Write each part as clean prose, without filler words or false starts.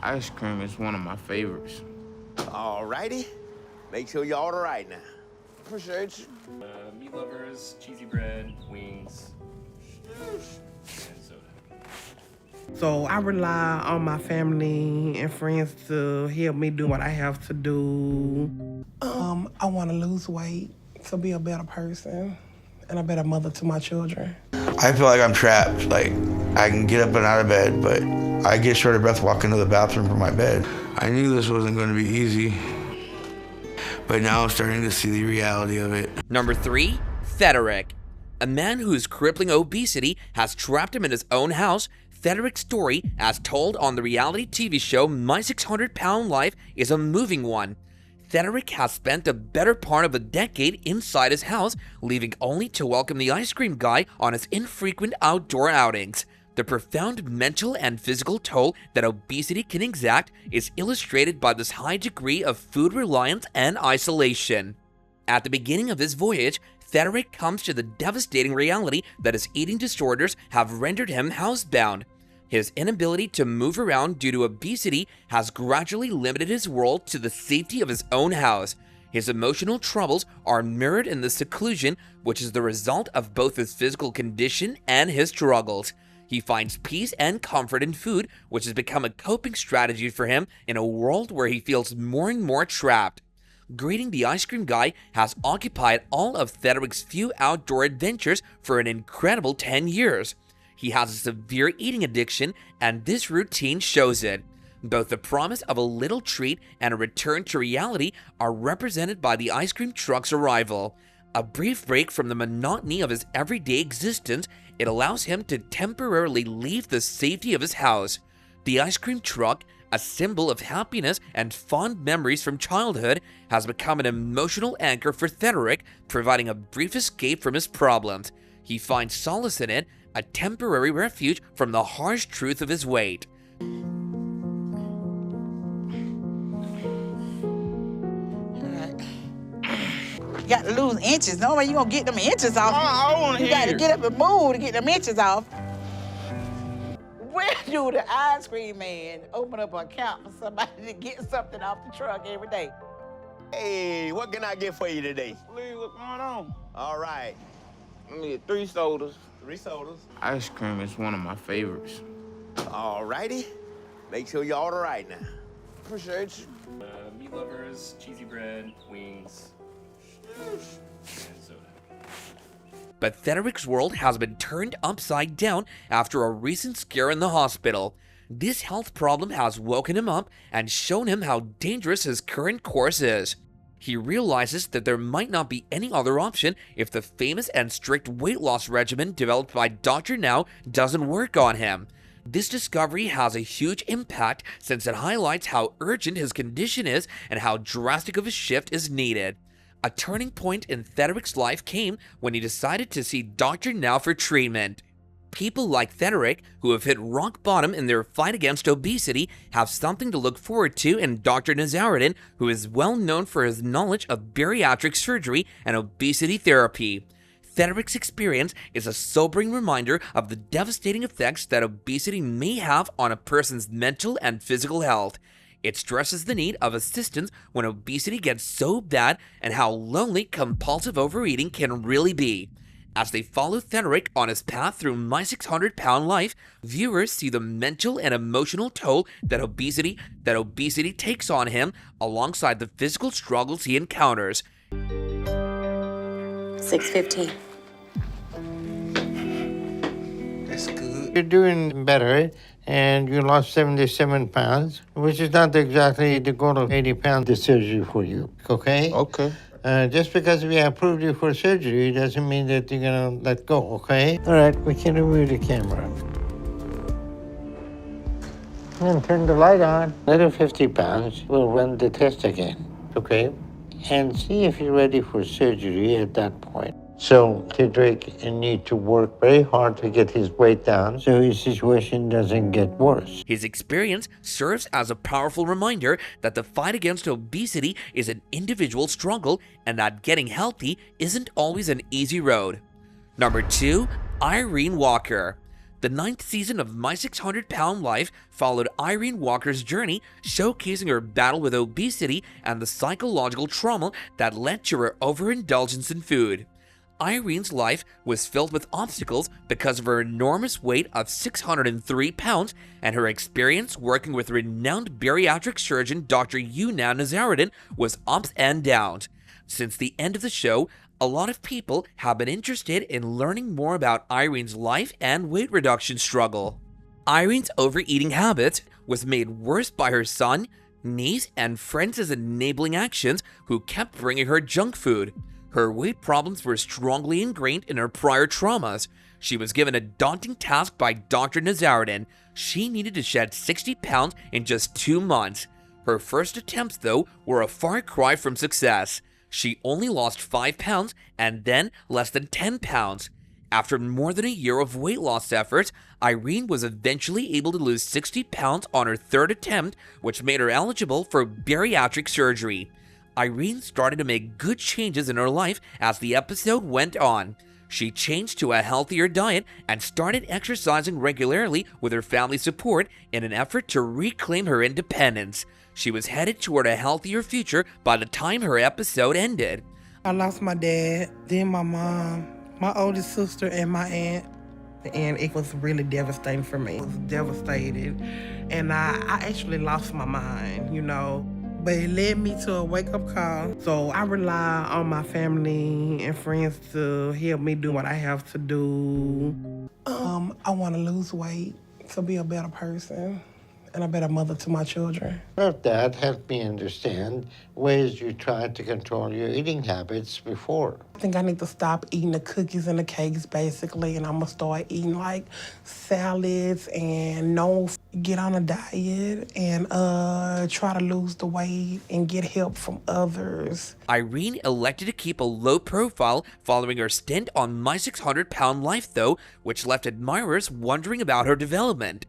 Ice cream is one of my favorites. All righty. Make sure you order right now. Appreciate you. Meat lovers, cheesy bread, wings, and soda. So I rely on my family and friends to help me do what I have to do. I want to lose weight to be a better person and a better mother to my children. I feel like I'm trapped. Like, I can get up and out of bed, but I get short of breath walking to the bathroom from my bed. I knew this wasn't going to be easy, but now I'm starting to see the reality of it. Number 3, Federic. A man whose crippling obesity has trapped him in his own house. Federic's story, as told on the reality TV show My 600 Pound Life, is a moving one. Federic has spent the better part of a decade inside his house, leaving only to welcome the ice cream guy on his infrequent outdoor outings. The profound mental and physical toll that obesity can exact is illustrated by this high degree of food reliance and isolation. At the beginning of his voyage, Federic comes to the devastating reality that his eating disorders have rendered him housebound. His inability to move around due to obesity has gradually limited his world to the safety of his own house. His emotional troubles are mirrored in the seclusion, which is the result of both his physical condition and his struggles. He finds peace and comfort in food, which has become a coping strategy for him in a world where he feels more and more trapped. Greeting the ice cream guy has occupied all of Federic's few outdoor adventures for an incredible 10 years. He has a severe eating addiction, and this routine shows it. Both the promise of a little treat and a return to reality are represented by the ice cream truck's arrival. A brief break from the monotony of his everyday existence, it allows him to temporarily leave the safety of his house. The ice cream truck, a symbol of happiness and fond memories from childhood, has become an emotional anchor for Federic, providing a brief escape from his problems. He finds solace in it, a temporary refuge from the harsh truth of his weight. You got to lose inches. No way you gonna get them inches off. I want to You hear got to get up and move to get them inches off. Where do the ice cream man open up an account for somebody to get something off the truck every day? Hey, what can I get for you today? Please, what's going on? All right. Let me get 3 sodas. 3 sodas. Ice cream is one of my favorites. All righty. Make sure you order right now. Appreciate you. Meat lovers, cheesy bread, wings, and soda. But Federic's world has been turned upside down after a recent scare in the hospital. This health problem has woken him up and shown him how dangerous his current course is. He realizes that there might not be any other option if the famous and strict weight loss regimen developed by Dr. Now doesn't work on him. This discovery has a huge impact since it highlights how urgent his condition is and how drastic of a shift is needed. A turning point in Federic's life came when he decided to see Dr. Now for treatment. People like Federic, who have hit rock bottom in their fight against obesity, have something to look forward to in Dr. Nazaruddin, who is well known for his knowledge of bariatric surgery and obesity therapy. Federic's experience is a sobering reminder of the devastating effects that obesity may have on a person's mental and physical health. It stresses the need of assistance when obesity gets so bad and how lonely compulsive overeating can really be. As they follow Federic on his path through My 600 Pound Life, viewers see the mental and emotional toll that obesity takes on him, alongside the physical struggles he encounters. 6:15. That's good. You're doing better, and you lost 77 pounds, which is not exactly the goal of 80 pound surgery for you, okay? Okay. Just because we approved you for surgery doesn't mean that you're gonna let go, okay? All right, we can remove the camera. And turn the light on. Another 50 pounds, we'll run the test again, okay? And see if you're ready for surgery at that point. So Federic needs to work very hard to get his weight down so his situation doesn't get worse. His experience serves as a powerful reminder that the fight against obesity is an individual struggle and that getting healthy isn't always an easy road. Number 2, Irene Walker. The 9th season of My 600 Pound Life followed Irene Walker's journey, showcasing her battle with obesity and the psychological trauma that led to her overindulgence in food. Irene's life was filled with obstacles because of her enormous weight of 603 pounds and her experience working with renowned bariatric surgeon Dr. Yuna Nazaruddin was ups and downs. Since the end of the show, a lot of people have been interested in learning more about Irene's life and weight reduction struggle. Irene's overeating habits was made worse by her son, niece, and friends' enabling actions who kept bringing her junk food. Her weight problems were strongly ingrained in her prior traumas. She was given a daunting task by Dr. Nazaruddin. She needed to shed 60 pounds in just 2 months. Her first attempts, though, were a far cry from success. She only lost 5 pounds and then less than 10 pounds. After more than a year of weight loss efforts, Irene was eventually able to lose 60 pounds on her 3rd attempt, which made her eligible for bariatric surgery. Irene started to make good changes in her life as the episode went on. She changed to a healthier diet and started exercising regularly with her family's support in an effort to reclaim her independence. She was headed toward a healthier future by the time her episode ended. I lost my dad, then my mom, my oldest sister, and my aunt. And it was really devastating for me. I was devastated. And I actually lost my mind, you know. But it led me to a wake-up call. So I rely on my family and friends to help me do what I have to do. I want to lose weight to be a better person and a better mother to my children. Well, that helped me understand ways you tried to control your eating habits before. I think I need to stop eating the cookies and the cakes, basically, and I'm gonna start eating like salads and get on a diet and try to lose the weight and get help from others. Irene elected to keep a low profile following her stint on My 600 Pound Life, though, which left admirers wondering about her development.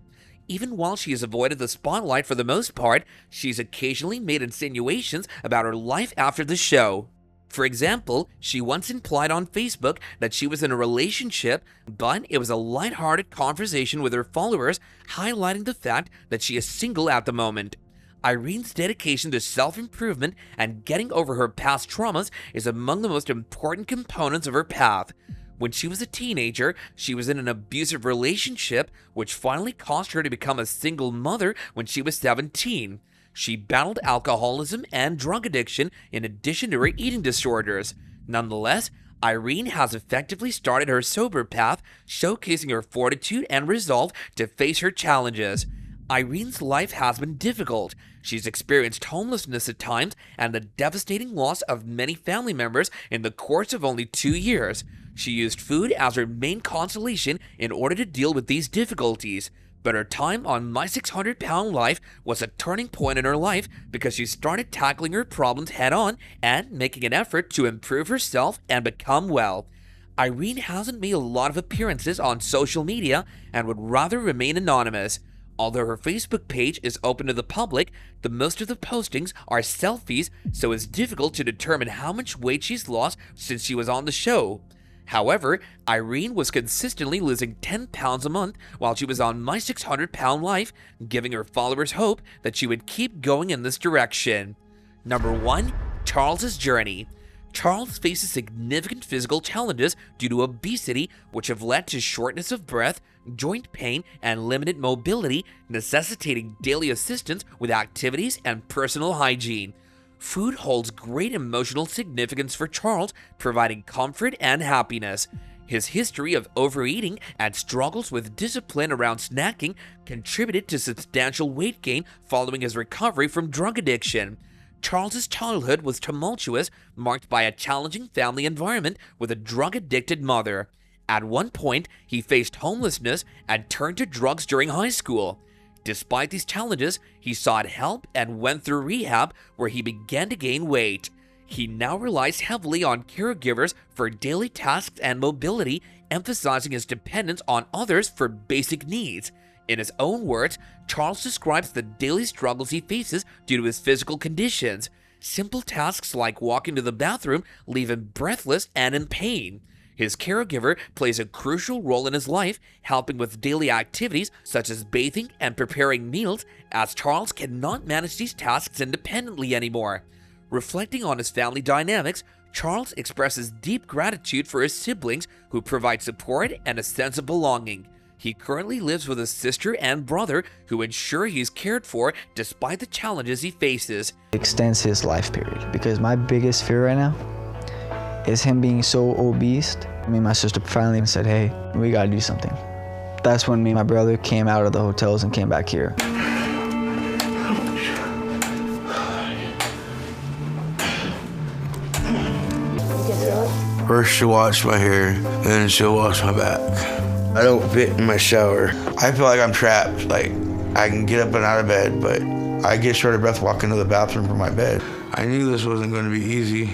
Even while she has avoided the spotlight for the most part, she's occasionally made insinuations about her life after the show. For example, she once implied on Facebook that she was in a relationship, but it was a lighthearted conversation with her followers, highlighting the fact that she is single at the moment. Irene's dedication to self-improvement and getting over her past traumas is among the most important components of her path. When she was a teenager, she was in an abusive relationship, which finally caused her to become a single mother when she was 17. She battled alcoholism and drug addiction in addition to her eating disorders. Nonetheless, Irene has effectively started her sober path, showcasing her fortitude and resolve to face her challenges. Irene's life has been difficult. She's experienced homelessness at times and the devastating loss of many family members in the course of only 2 years. She used food as her main consolation in order to deal with these difficulties. But her time on My 600 Pound Life was a turning point in her life because she started tackling her problems head-on and making an effort to improve herself and become well. Irene hasn't made a lot of appearances on social media and would rather remain anonymous. Although her Facebook page is open to the public, the most of the postings are selfies, so it's difficult to determine how much weight she's lost since she was on the show. However, Irene was consistently losing 10 pounds a month while she was on My 600 Pound Life, giving her followers hope that she would keep going in this direction. Number 1. Charles's journey. Charles faces significant physical challenges due to obesity, which have led to shortness of breath, joint pain, and limited mobility, necessitating daily assistance with activities and personal hygiene. Food holds great emotional significance for Charles, providing comfort and happiness. His history of overeating and struggles with discipline around snacking contributed to substantial weight gain following his recovery from drug addiction. Charles's childhood was tumultuous, marked by a challenging family environment with a drug-addicted mother. At one point, he faced homelessness and turned to drugs during high school. Despite these challenges, he sought help and went through rehab, where he began to gain weight. He now relies heavily on caregivers for daily tasks and mobility, emphasizing his dependence on others for basic needs. In his own words, Charles describes the daily struggles he faces due to his physical conditions. Simple tasks like walking to the bathroom leave him breathless and in pain. His caregiver plays a crucial role in his life, helping with daily activities such as bathing and preparing meals, as Charles cannot manage these tasks independently anymore. Reflecting on his family dynamics, Charles expresses deep gratitude for his siblings who provide support and a sense of belonging. He currently lives with his sister and brother who ensure he's cared for despite the challenges he faces. Extends his life period, because my biggest fear right now is him being so obese. Me and my sister finally said, hey, we gotta do something. That's when me and my brother came out of the hotels and came back here. First she'll wash my hair, then she'll wash my back. I don't fit in my shower. I feel like I'm trapped. Like, I can get up and out of bed, but I get short of breath walking to the bathroom from my bed. I knew this wasn't going to be easy,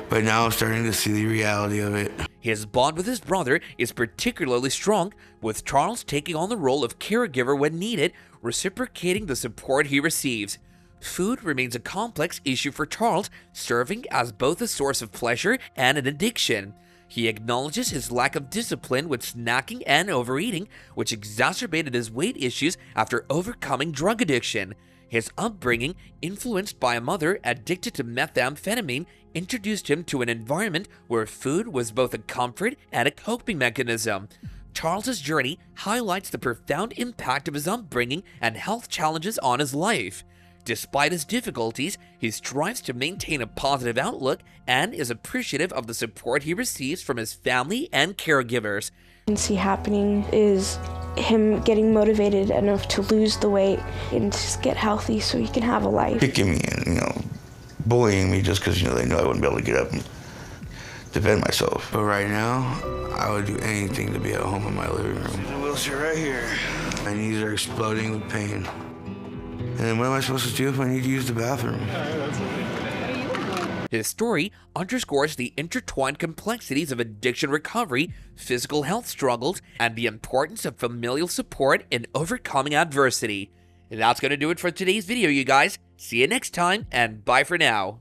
but now I'm starting to see the reality of it. His bond with his brother is particularly strong, with Charles taking on the role of caregiver when needed, reciprocating the support he receives. Food remains a complex issue for Charles, serving as both a source of pleasure and an addiction. He acknowledges his lack of discipline with snacking and overeating, which exacerbated his weight issues after overcoming drug addiction. His upbringing, influenced by a mother addicted to methamphetamine, introduced him to an environment where food was both a comfort and a coping mechanism. Charles's journey highlights the profound impact of his upbringing and health challenges on his life. Despite his difficulties, he strives to maintain a positive outlook and is appreciative of the support he receives from his family and caregivers. What I can see happening is him getting motivated enough to lose the weight and just get healthy so he can have a life. Kicking me and, bullying me just because, they know I wouldn't be able to get up and defend myself. But right now, I would do anything to be at home in my living room. There's a wheelchair right here. My knees are exploding with pain. And then what am I supposed to do if I need to use the bathroom? His story underscores the intertwined complexities of addiction recovery, physical health struggles, and the importance of familial support in overcoming adversity. That's going to do it for today's video, you guys. See you next time, and bye for now.